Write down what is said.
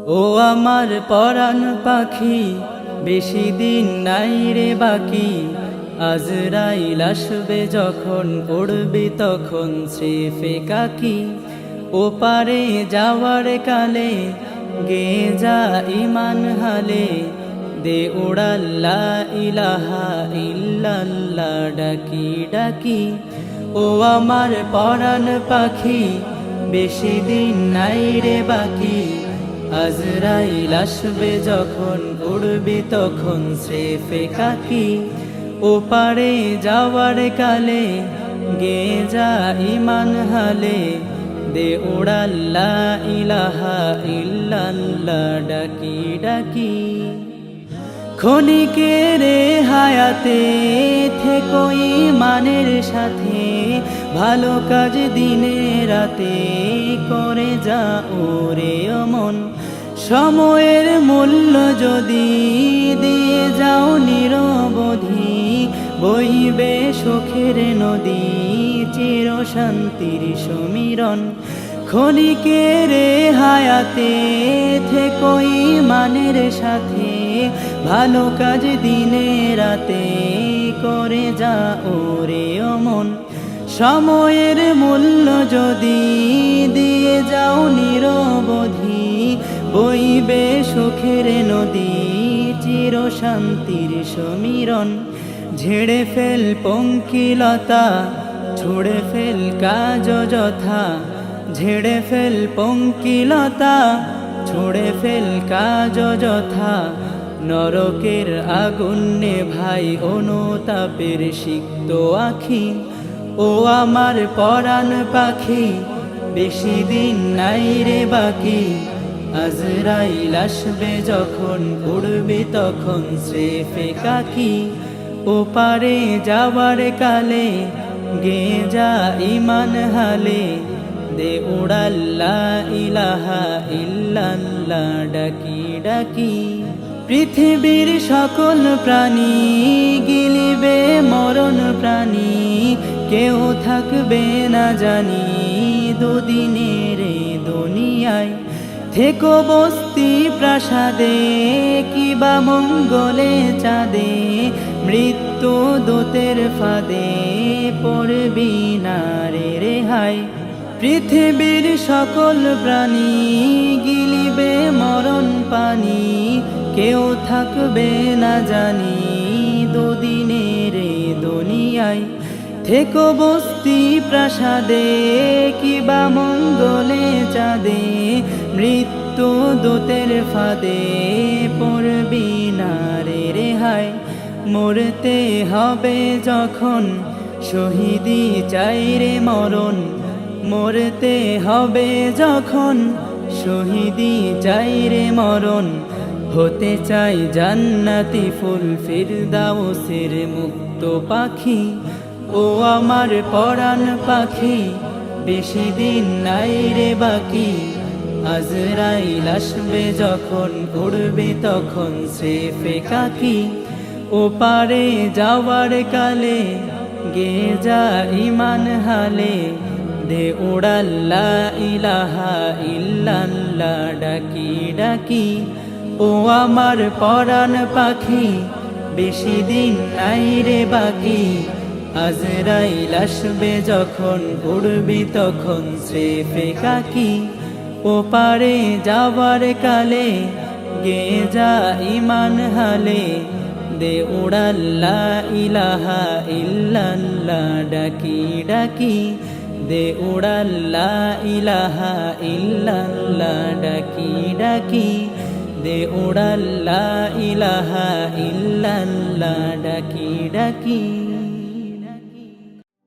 ও আমার পরাণ পাখি, বেশি দিন নাই রে বাকি। আজরাইল আসবে যখন, উড়বি তখন স্রেফে কাকি। ওপারে যাওয়ার কালে গে যা ইমান হালে, দে উড়াল লা ইলাহা ইল্লাল্লাহ ডাকি ডাকি। ও আমার পরাণ পাখি, বেশি দিন নাই রে বাকি। আজরাইল আসবে যখন, উড়বি তখন স্রেফে কাকি। ওপারে যাওয়ার কালে গে যা ইমান হালে, দে উড়াল লা ইলাহা ইল্লাল্লাহ ডাকি ডাকি। ক্ষণিকের হায়াতে থেকো ঈমানের সাথে, ভালো কাজ দিনে রাতে করে যা ওরে মন। সময়ের মূল্য যদি দিয়ে যাও নিরবধি, বইবে সুখের নদী চির শান্তির সমীরণ। ক্ষণিকের হায়াতে থেকো ঈমানের সাথে, ভালো কাজ দিনে রাতে করে যা ওরে মন। সময়ের মূল্য যদি দিয়ে যাও নিরবধি, বইবে সুখের নদী চির শান্তির সমীরণ। ঝেড়ে ফেল পঙ্কিলতা, ছুড়ে ফেল কাজ যথা। ঝেড়ে ফেল পঙ্কিলতা, ছুড়ে ফেল কাজ যথা। নরকের আগুন নেভাই অনুতাপের সিক্ত আখি। ও আমার পরাণ পাখি, বেশি দিন নাই রে বাকি। আজরাইল আসবে যখন, উড়বি তখন স্রেফে কাকি। ওপারে যাওয়ার কালে গে যা ইমান হালে, দে উড়াল লা ইলাহা ইল্লাল্লাহ ডাকি ডাকি। পৃথিবীর সকল প্রাণী গিলিবে মরণ প্রাণী, কেউ থাকবে না জানি দুদিনের দুনিয়ায়। থেকো বস্তি প্রাসাদে কিবা মঙ্গলে চাঁদে, মৃত্যু দূতের ফাঁদে পড়বি না রে রেহাই। পৃথিবীর সকল প্রাণী গিলিবে মরণ পানি, কেউ থাকবে না জানি দুদিনের দুনিয়ায়। থেকো বস্তি প্রাসাদে কিবা মঙ্গলে চাঁদে, মৃত্যু দূতের ফাঁদে পড়বি না রে রেহাই। মরতে হবে যখন, শহীদি চাই রে মরণ। মরতে হবে যখন, শহীদি চাই রে মরণ। হতে চাই জান্নাতি ফুল, ফিরদাউসের মুক্ত পাখি। ও আমার পরাণ পাখি, বেশি দিন নাই রে বাকি। আজরাইল আসবে যখন, উড়বে তখন স্রেফে কাকি। ওপারে যাওয়ার কালে গে যা ইমান হালে, দে উড়াল লা ইলাহা ইল্লাল্লাহ ডাকি ডাকি। ও আমার পরাণ পাখি, বেশি দিন নাই রে বাকি। আজরাইল আসবে যখন, উড়বি তখন স্রেফে কাকি। ওপারে যাওয়ার কালে গে যা ইমান হালে, দে উড়াল লা ইলাহা ইল্লাল্লাহ ডাকি ডাকি। দে উড়াল লা ইলাহা ইল্লাল্লাহ ডাকি ডাকি। দে উড়াল লা ইলাহা ইল্লাল্লাহ ডাকি ডাকি।